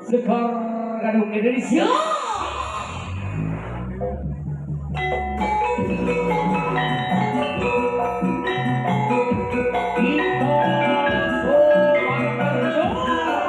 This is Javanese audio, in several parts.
Sekar Gadung Indonesia. Kita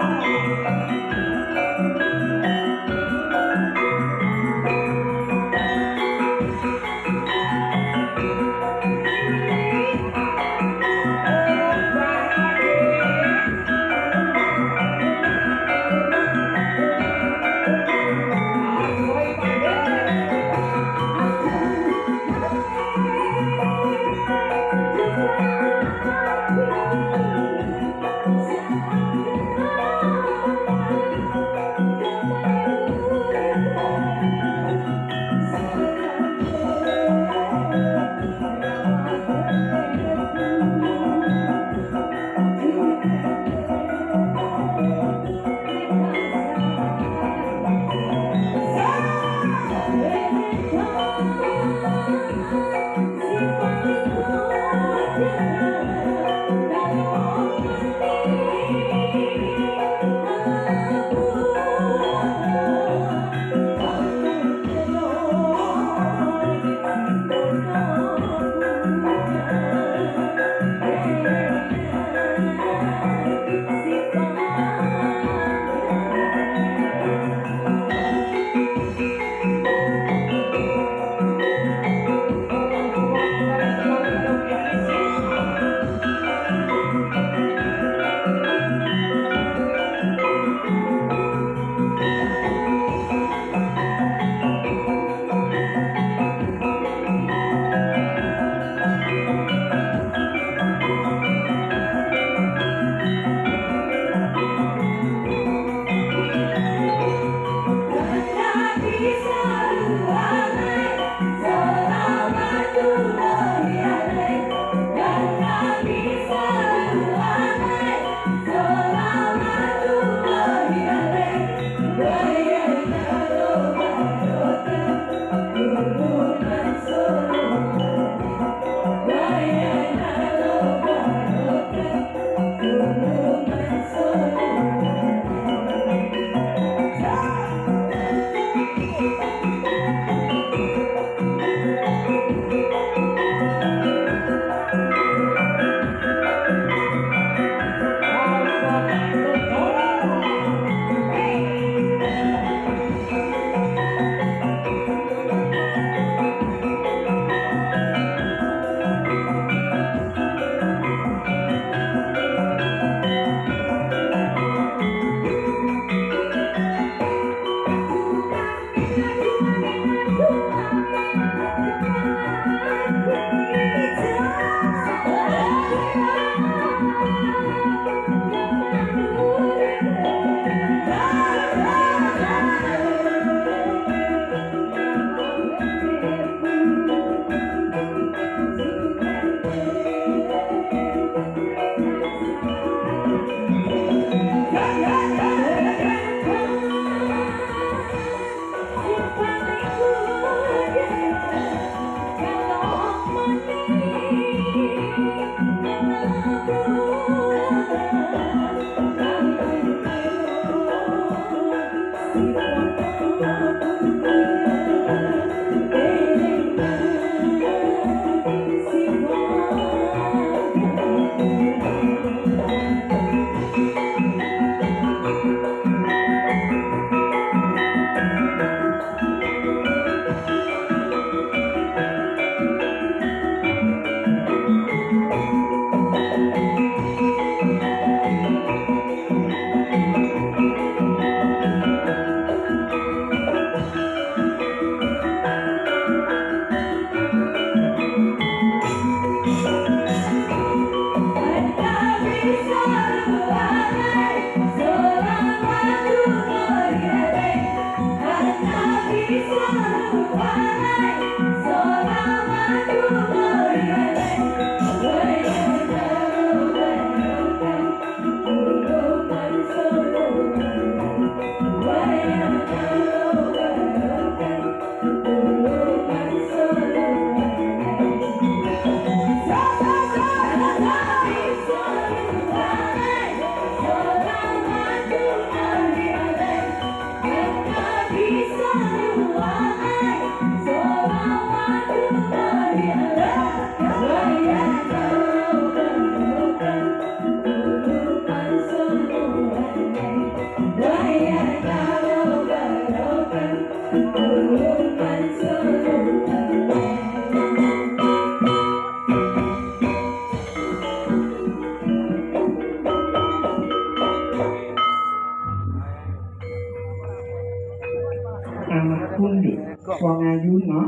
anakku nduk wong ayu no.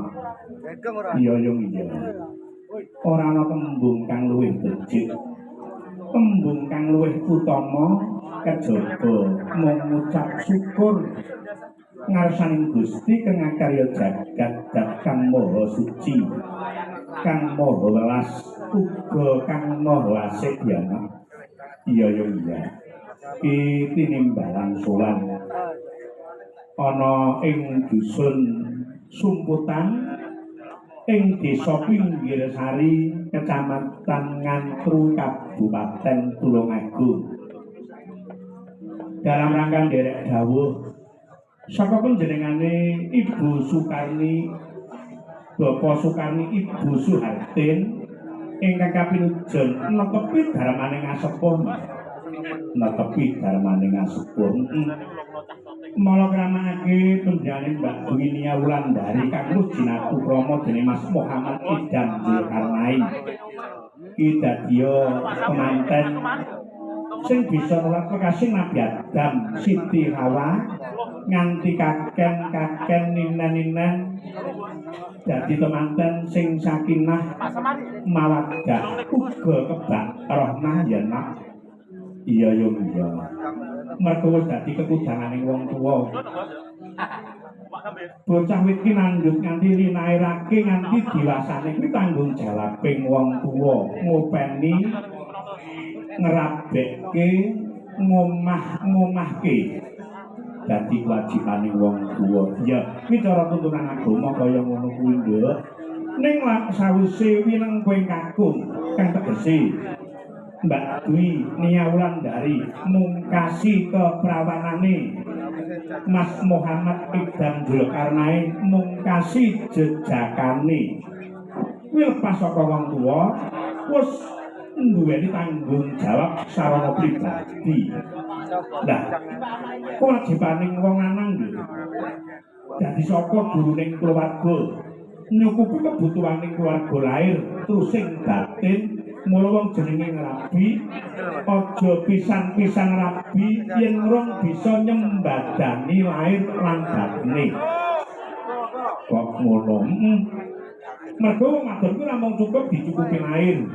Iya yung iya. Ora ana tembung kang luwih becik. Tembung kang luwih utama kejaba mung ngucap syukur ngarsaning Gusti kang ngakarya jagat kang maha suci, kang maha welas, uga kang maha asih ya. Iya yung iya. Ki tinimbalan sowan ana ing dusun Sumputan ing Desa Pinggir Sari, Kecamatan Ngantru, Kabupaten Tulungagung. Dalam rangka nderek dawuh saka panjenengane Ibu Sukarni, Bapak Sukarni, Ibu Suhartin ingkang kapinujon netepi darmaning asepuh. Netepi darmaning asepuh. Mala kramanake penjane Mbak Dunia Wulandari kang wis jinatu krama dening Mas Muhammad Idam Zulkarnain. Iki dadi pemanten sing bisa nolak kekasih Nabi Adam, Siti Hawa nganti kaken ninen dadi temanten sing sakinah mawaddah uga kebak rahmah ya nak. Iya yo iya. Mergo wis dadi kekudanganing wong tuwa. Bocah iki nandhut nganti linairake nganti diwasane kuwi tanggung jawabing wong tuwa, ngopeni, ngerabekke, ngomah-ngomahke. Dadi kewajibaning wong tuwa. Ya, kuwi cara tuntunan agama kaya ngono kuwi, Nduk. Ning sawise wineng kowe kakung kang tegese Mbak Dwi Nia Wulandari mungkasi keprawanane Mas Muhammad Idam Zulkarnain mungkasi jejakane kuwi lepas saka wong tuwa wis duweni tanggung jawab sarana pribadi. Lah kewajibaning wong lanang dadi saka guruning keluarga nyukupi kebutuhaning keluarga lahir terus sing batin. Mula wong jenenge rabi aja pisan-pisan rabi yen rong bisa nyembadani lahir lan batine. Kok ngono? Mergo wong wadon kuwi namung cukup dicukupi lahir.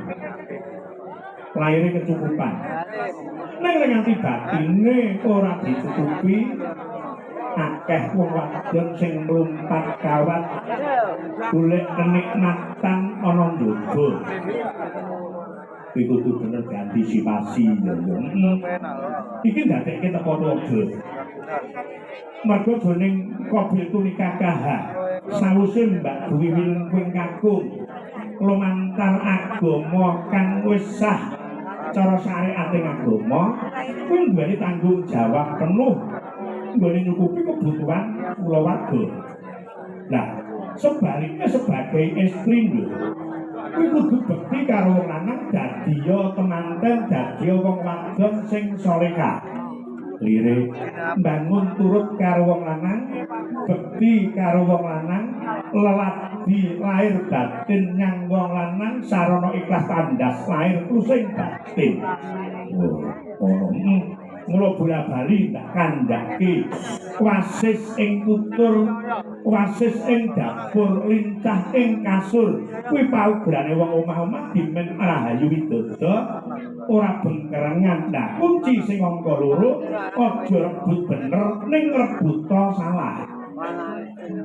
Lahire kecukupan. Nek nganti batine ora dicukupi akeh wong wadon sing mlumpat kawat golek kenikmatan ana njaba. Kuwi kudu bener diantisipasi ya. Iki ndadekke teko tuwa. Mergo jroning Qabil Tunika KH sawise Mbak Dwi Wilengkuing kakung lumantar agama kang wis sah cara syariating agama kuwi duweni tanggung jawab penuh nggone nyukupi kebutuhan kulawarga. Nah, sebaliknya sebagai istri lho kuwi kudu bekti karo wong lanang dadi temanten dadi wong wadon sing salehah. Lire bangun turut karo wong lanang, bekti karo wong lanang, leladi lahir batin nyang wong lanang sarana ikhlas tandas lahir kusing batin. Mula bola-bali tak kandhake wasis ing tutur, wasis ing dapur, lincah ing kasur. Kuwi paugerane wong omah-omah dimen Rahayu Widodo ora bengkerengan. Nah, kunci sing angka 2 aja rebut bener ning rebuta salah.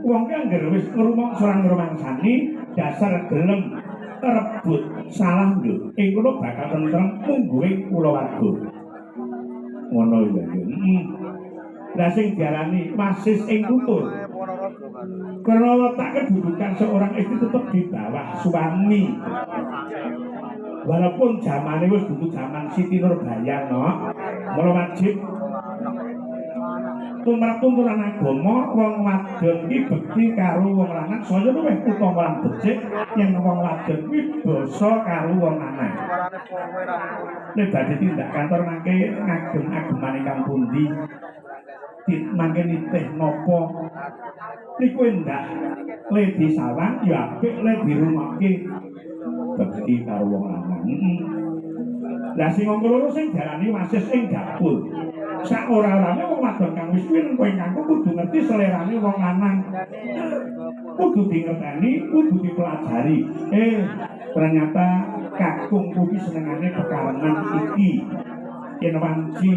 Wong ki anggere wis ngrumong sorang rumangsani dasar gelem rebut salah lho. Ing kono bakal tentrem mungguing kulawarga. Ngono ya. Lah sing diarani wasis ing tutur. Karena letak kedudukan seorang istri tetap di bawah suami. Walaupun zamane wis butuh zaman Siti Nurbaya no, mula wajib tuntunan agama wong wadon iki bekti karo wong lanang saya luwih utama lan becik yen wong wadon kuwi basa karo wong lanang. Nek badhe tindak kantor mangke ngagem agemane kang pundi? Mangke nitih napa? Niku endak le disawang ya apik le dirumake bekti karo wong lanang. Lah sing angka 2 sing diarani wasis ing dapur. sak ora-orane wong wadon kang wis kuwi kowe kanggo kudu ngerti selerane wong lanang. Kudu dingerteni, kudu dipelajari. Ternyata kakung kuwi senengane pekarangan iki. Yen wanci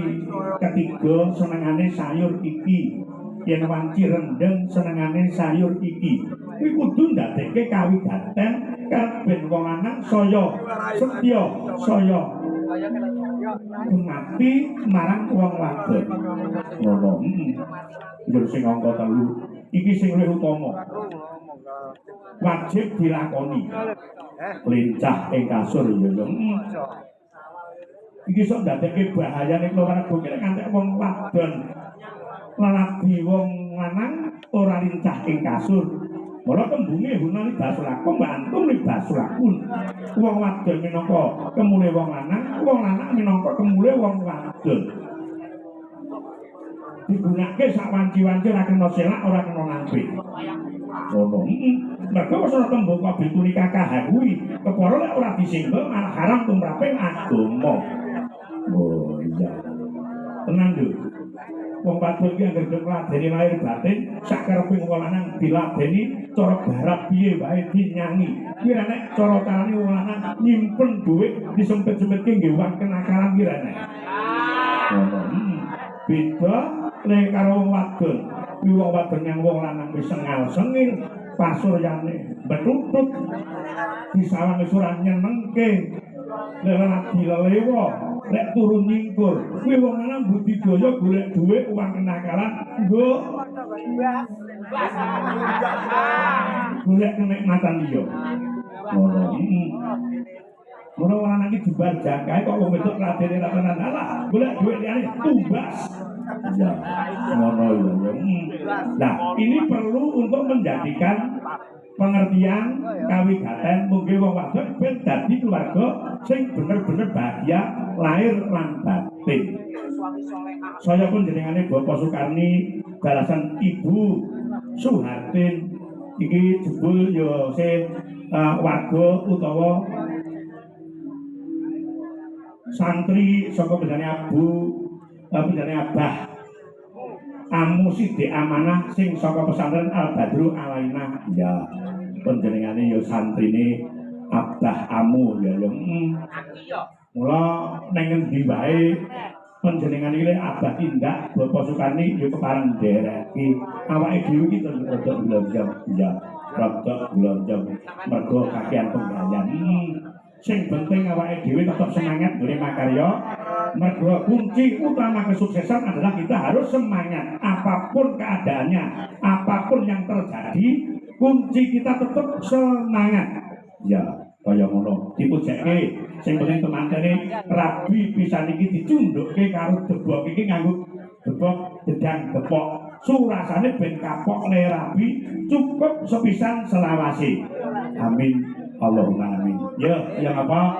ketiga senengane sayur iki. Yen wanci rendeng senengane sayur iki. Kuwi kudu ndadekke kawigaten kabeh wong lanang saya setya saya mati marang wong wadon. Ngono. Njur sing angka 3 iki sing luwih utama. Wajib dilakoni. Lincah ing kasur ya yo. Iki sok ndadekke bahayane keluarga kene ngantek wong wadon lalabi wong lanang ora lincah ing kasur. Mula tembunge hunani basulakun bantung basulakun. Wong wadon minangka kemule wong lanang minangka kemule wong wadon. Digunakake sak wanci-wanci ora kena selak ora kena ngampe. Ngono. Mergo wis ana tembung kabeh tunika kahawi, kepara lek ora disinggung malah haram tumraping agama. Oh iya. Tenang lho. Wong wadon iki anggere ngladeni lahir batin sak kareping wong lanang diladeni cara garap piye wae dinyangi. Kuwi nek cara carane wong lanang nyimpen dhuwit disempet-sempetke nggih wong kenakalan ki nek. Beda nek karo wong wadon. Kuwi wong wadon yang wong lanang wis sengal-sengil, pasuryane betutut, disawang wis ora nyenengke. Lek dilelewo, lek turun nyingkur. Kuwi wong lanang budidaya golek dhuwit uang kenakalan nggo golek kenikmatan liya. Ngono. Ngono wong lanang iki jebar jangkae kok wong wedok radene ra tenan alah, golek dhuwit liyane tumbas. Ya, ngono ya. Nah, ini perlu untuk menjadikan pengertian kawigaten mungkin wong wadon ben dadi keluarga sing bener-bener bahagia lahir lan batin. Saya pun jenengane Bapak Sukarni balasan Ibu Suhartin iki jebul ya sing warga utawa santri saka bendane Abu bendane Abah Amu Sidik Amanah sing saka pesantren Al Badru Alainah ya panjenengane ya santrine Abah Amu ya yo. Mula ning endi wae panjenengan iki Abah tindak Bapak Sukarni ya kepareng ndereki awake dhewe iki rada blonjong ya rada blonjong mergo kakean penggawean. Sing penting awake dhewe tetap semangat nggone makarya. Mergo kunci utama kesuksesan adalah kita harus semangat apapun keadaannya, apapun yang terjadi, kunci kita tetap semangat. Ya, kaya ngono. Dipujekke sing penting temantene rabi pisan iki dicundhukke karo debok iki nganggo debok dedang depok. Surasane ben kapok le rabi cukup sepisan selawase. Amin. Allahumma amin. Ya, yang apa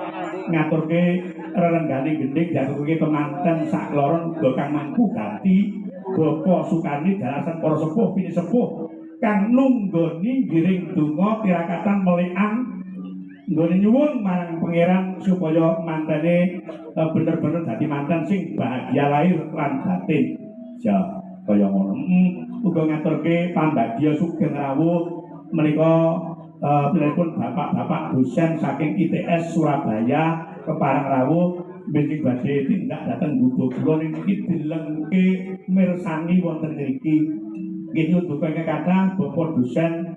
ngaturke rerenggane gending diaturke kemanten sak loron go kang mangku ganti Bapak Sukarni dalasan para sepuh pini sepuh kang nunggoni giring donga tirakatan meleang nggone nyuwun marang pangeran supaya mantene bener-bener dadi manten sing bahagia lahir lan batin. Ya, kaya ngono. Uga ngaturke pambagya sugeng rawuh menika pun bapak-bapak dosen saking ITS Surabaya keparang rawuh benjing badhe tindak dhateng gubuk kula niki dilengke mirsani wonten mriki. Nggih nyuduhake kathah Bapak dosen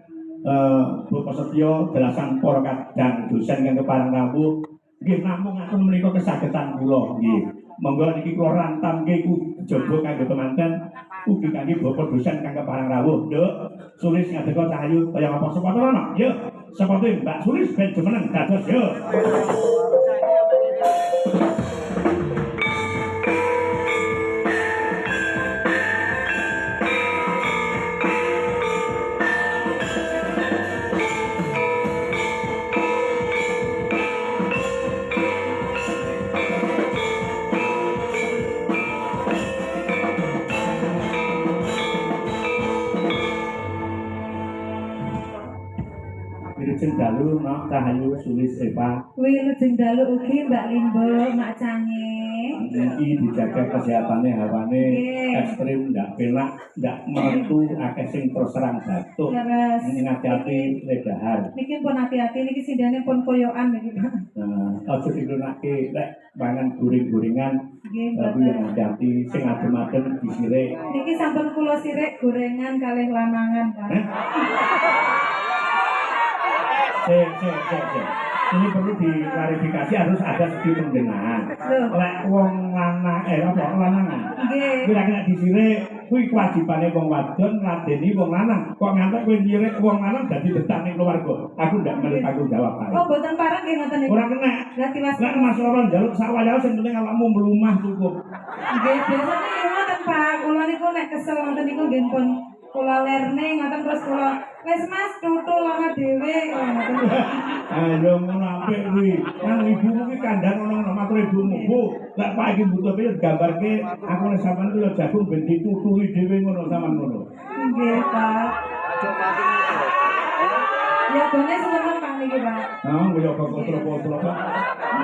Bapak Setyo dalasan para kadang dosen kang keparang rawuh nggih namung ngaten menika kesagetan kula nggih. Monggo niki kula rantamke iku jaba kanggo temanten ugi kangge Bapak dosen kang keparang rawuh. Nduk, Sulis ngadeka cahayu kaya apa sepatu ana? Yo, sepatu Mbak Sulis ben jumeneng dados yo. Wilujeng dalu Nok Cahayu Sulis Eva. Wilujeng dalu ugi Mbak Limbo Mak Cange. Iki dijaga kesehatannya hawane ekstrim ndak penak ndak metu akeh sing terus serang batuk. Ngati-ati ledahar. Niki pun hati-hati niki sidane pun koyokan niki Pak. Nah, aja dilunake lek mangan goreng-gorengan. Tapi yang hati-hati sing adem-adem disirik. Niki sampun kula sirik gorengan kalih lanangan Pak. Ini perlu diklarifikasi harus ada segi pembenahan. Lek wong lanangan. Nggih. Kuwi lek disirik kuwi kewajibane wong wadon ngladeni wong lanang. Kok ngantek kowe nyirik wong lanang dadi detak ning keluarga. Aku ndak melu tanggung jawab ae. Oh, boten parang nggih ngoten niku. Ora kena. Berarti Mas. Lek Mas ora njaluk sak wayahe sing penting awakmu mlumah cukup. Nggih, biasane nggih ngoten Pak. Kula niku nek kesel ngoten niku nggih pun kula lerne ngoten terus kula wis Mas tutul ana dhewe ngoten. Ayo ngono apik kuwi. Nang ibumu ki kandhang ono matur ibumu. Bu, lek Pak iki butuh piye gambarke aku nek sampean ku yo jagung ben ditutuli dhewe ngono sampean ngono. Nggih, Pak. Ya bone seneng Pak niki, Pak. Nah, kaya kok potro-potro Pak.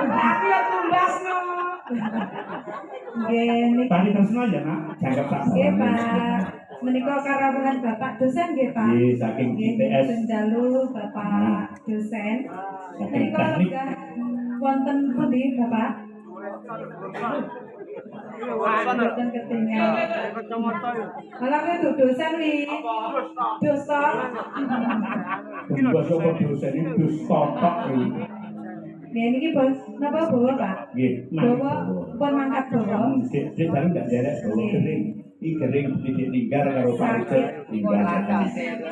Aku ya tumbasno. Nggih, niki. Tadi tresno ya, Nak. Jangkep tak. Nggih, Pak. Menika karawuhan Bapak dosen nggih, Pak. Nggih, saking IPS. Benjalu Bapak dosen. Menika udah wonten pundi, Bapak? Boten ketinggal. Malah kuwi dosen wi. Dosa. Basa kok dosen iki dus totok iki. Nggih niki bos napa bawa, Pak? Nggih, Bawa pun mangkat bawa. Sik dalem ndak derek bawa kering. Iki kering titik tinggal karo paricet tinggal.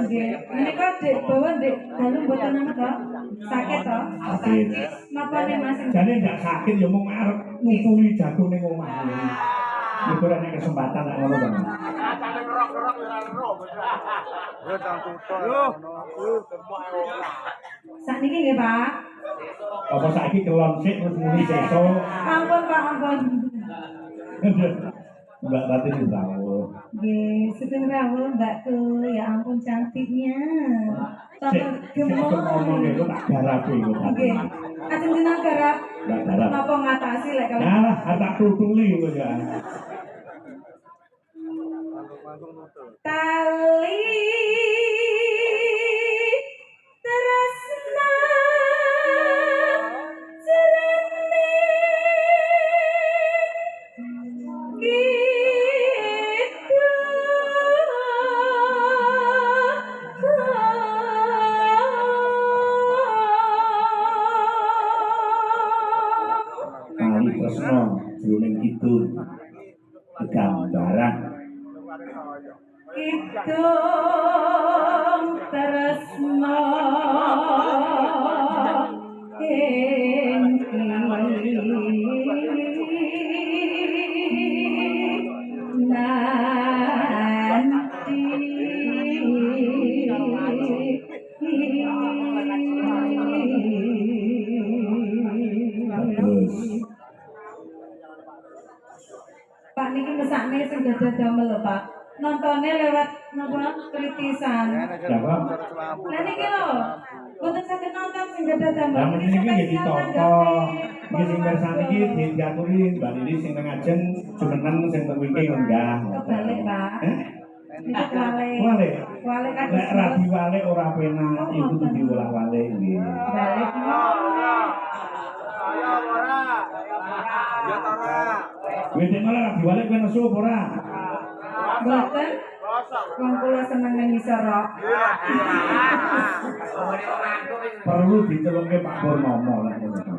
Nggih. Menika Dek bawa Dek dalu mboten nang to? Sakit to? Sakit. Napa nek Mas? Jane ndak sakit ya mung arep ngupuli jagung ning omah. Iku ora nek kesempatan nak ngono kan. Sakniki nggih, Pak. Apa saiki kelon sik terus muni sesuk. Ampun, Pak, ampun. Mbak Tati itu tahu. Nggih, sedeng rawuh Mbakku. Ya ampun cantiknya. Tambah Sik ngomong gemoy. itu tak garap iku. Nggih. Ajeng jeneng garap. Tak garap. Napa ngatasi lek kalau Nah, tak tutuli iku ya. tali tresna jerene Kali tresno jroning kidul gambaran Kidung tresna bagus. Pak niki mesakne sing dadah damel lho, Pak. Nontone lewat napa kritisan. Siapa? Lah niki lho, boten saged nonton sing dadah damel. Lah meniki iki nggih ditonto. Iki sing kersan iki diaturi Mbak Lili sing teng ajeng jumeneng sing teng wiki enggah. Kebalik, Pak. Niku wale. Wale. Wale kan Lek ra diwale ora penak iku kudu diwolah-wale nggih. balik. Wis malah ra diwale kowe nesu apa ora? Boten. Wong kula seneng nang ngisor. Perlu dicelukke Pak Purnomo lek ngono.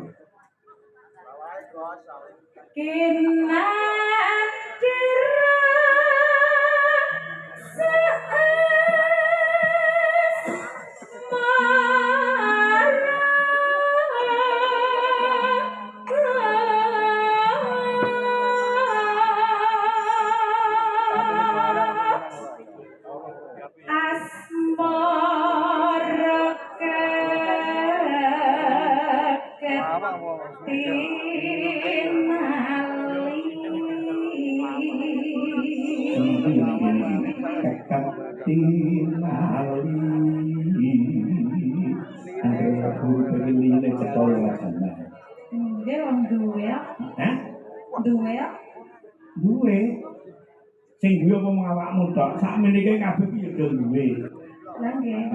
Duwe ya? Duwe. Sing duwe apa mung awakmu tok? Sakmene iki kabeh iki ya duwe. Lah nggih.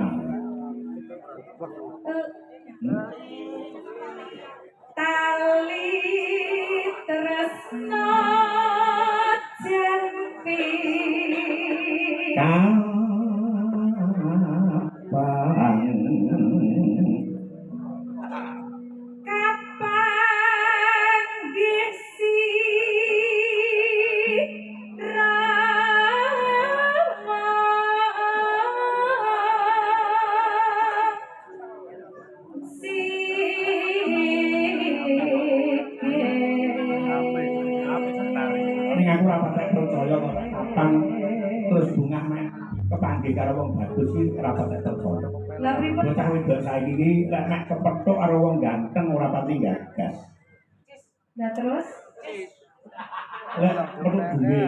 Tali tresno jampi Kapang gisi rama ning aku ora patek percaya kok kapang terus bungah mek kepanggih karo wong bagus iki ora patek percaya. Lah pripun? Bocah wedok saiki iki lek mek kepethuk karo wong ganteng ora pati gagas. Lah terus? Lek perlu duwe.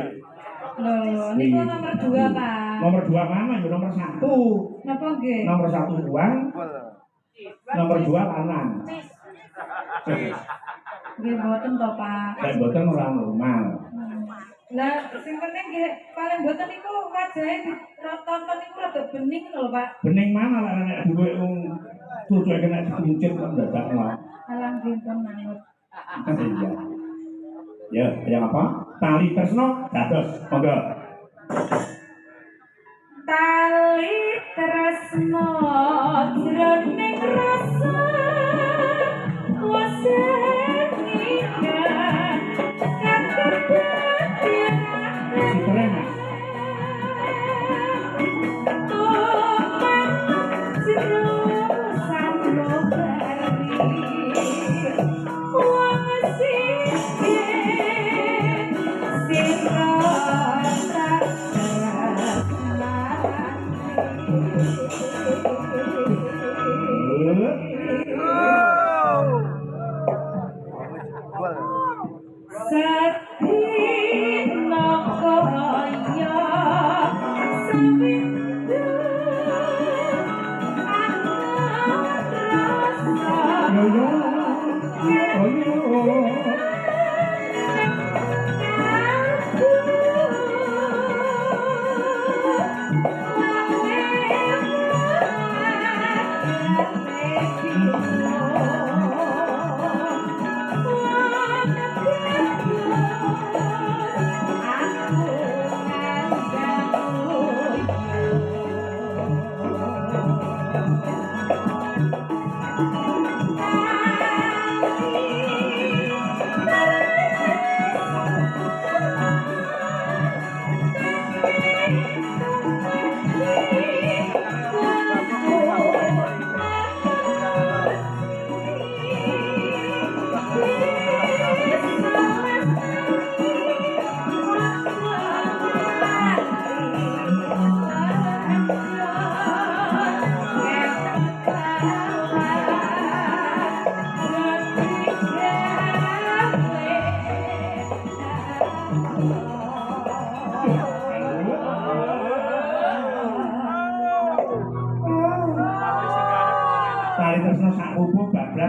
Loh, niku nomor 2, Pak. Nomor 2 mana ya nomor 1. Napa nggih? Nomor 1 uang. Nomor 2 lanang. Nggih mboten to, Pak. Lek mboten ora normal. Lah sing penting nggih paling mboten niku wajahe ditonton niku rada bening lho, Pak. Bening mana lek nek duwe wong cucuke kena dikuncit kok dadak ngono. Alang dinten manut. Iya. Ya, yang apa? Tali tresno dados. Monggo. Tali tresno jroning rasa wasengikan kakebatian Keren, Mas.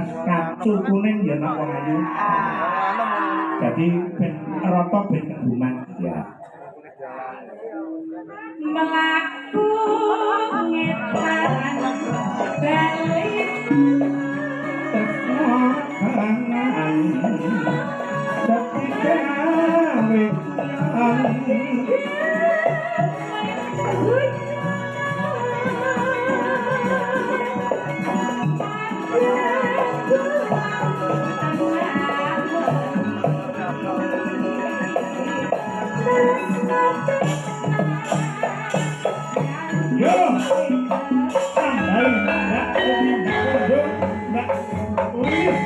Kacu kuning ya nak wong ayu. Jadi ben rata ben kebuman ya. Melaku ngetan balik Tangan tapi gawe yo sampai nak kopi bodoh nak ulis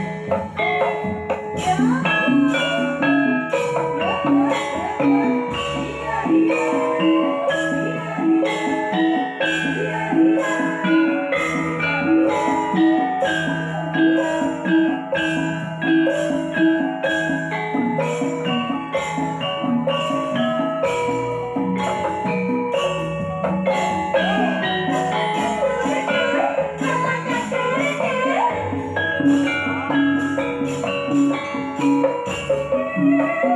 Thank you.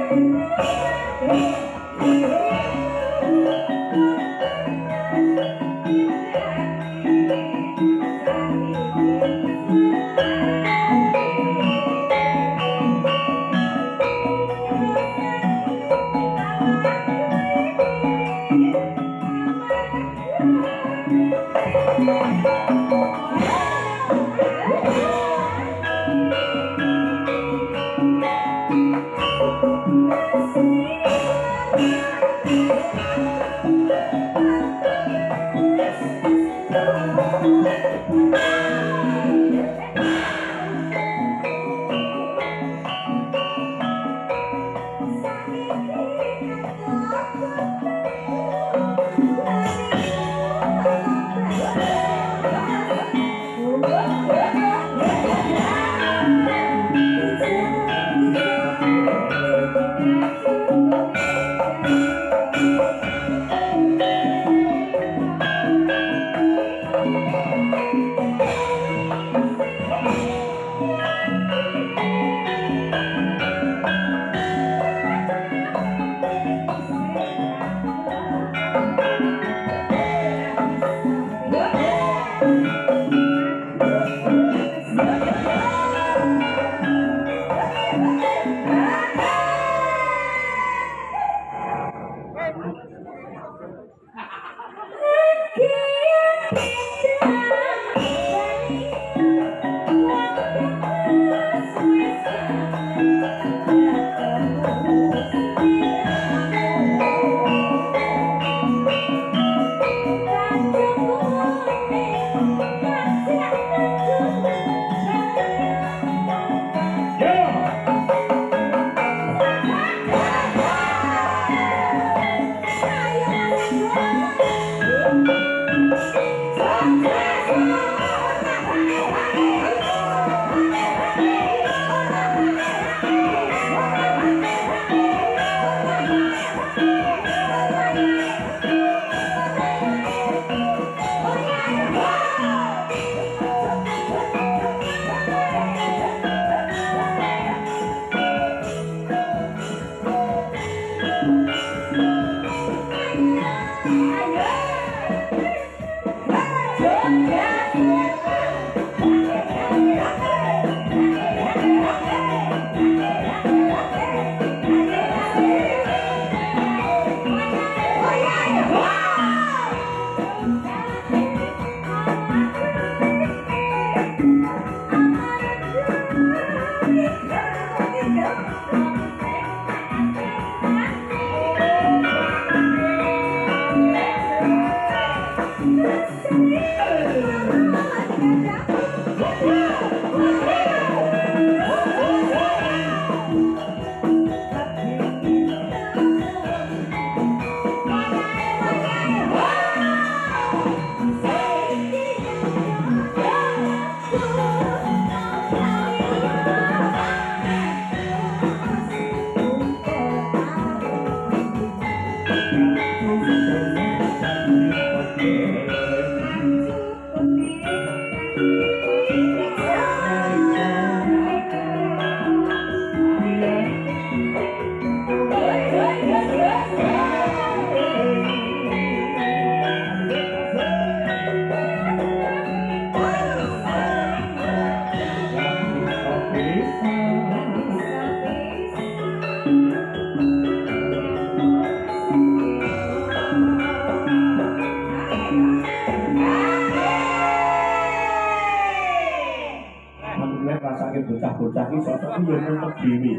bocah-bocah ini sosok itu yang untuk diri.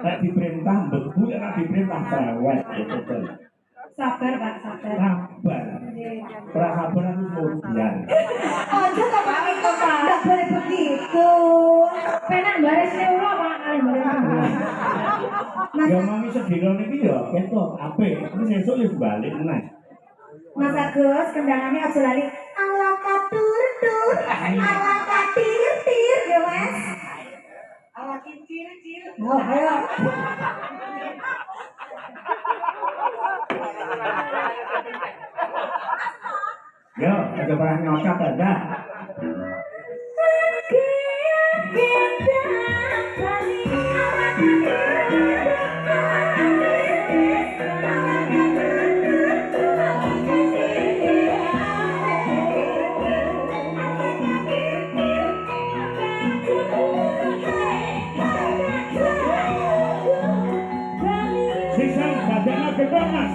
Nek diperintah bebu, nek diperintah cewek. Sabar Pak, sabar. Sabar. Persabaran itu kemudian. Ojo kok Pak, enggak boleh begitu. Penak baris neulo Pak, kali baris. Ya mami sedina niki ya ketok apik. Terus esuk ya balik meneh. Mas Agus, kendangannya aja lali. Ala katur-tur, ala katir-tir, ya Mas. Ala kincir-cir. Oh, ayo. Yo, aja barang nyocok aja. Mas.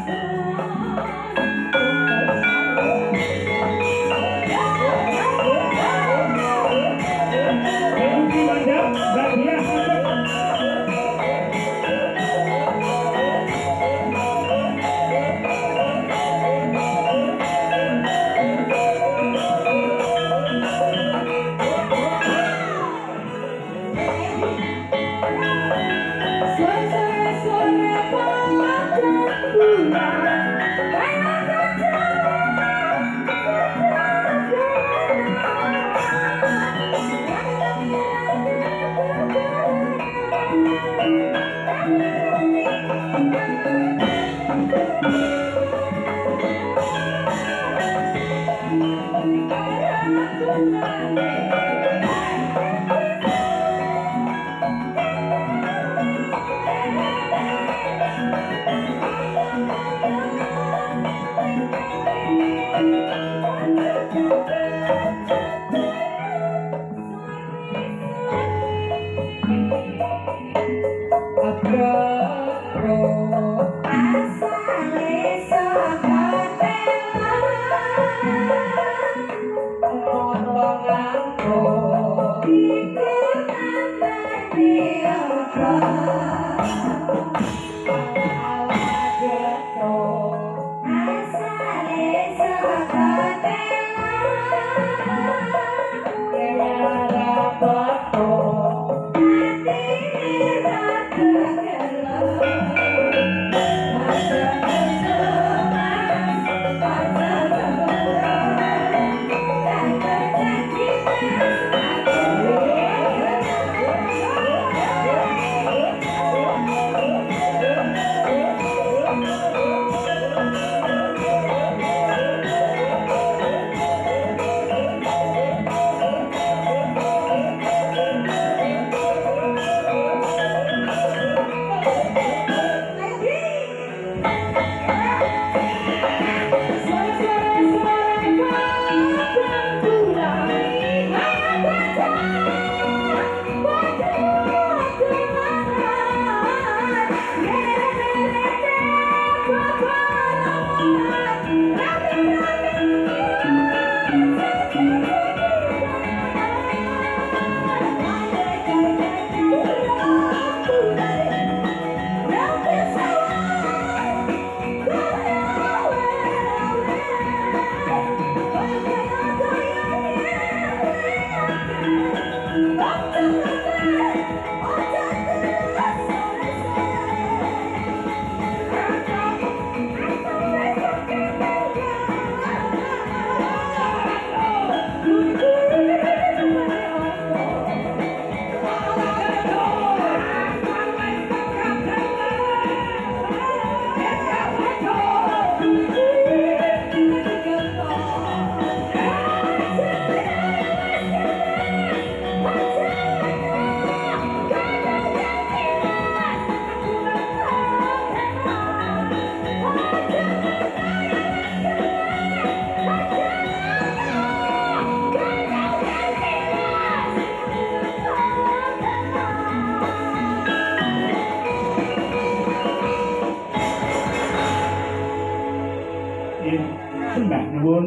Sembah nuwun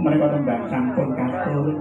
menika tembang sampun katur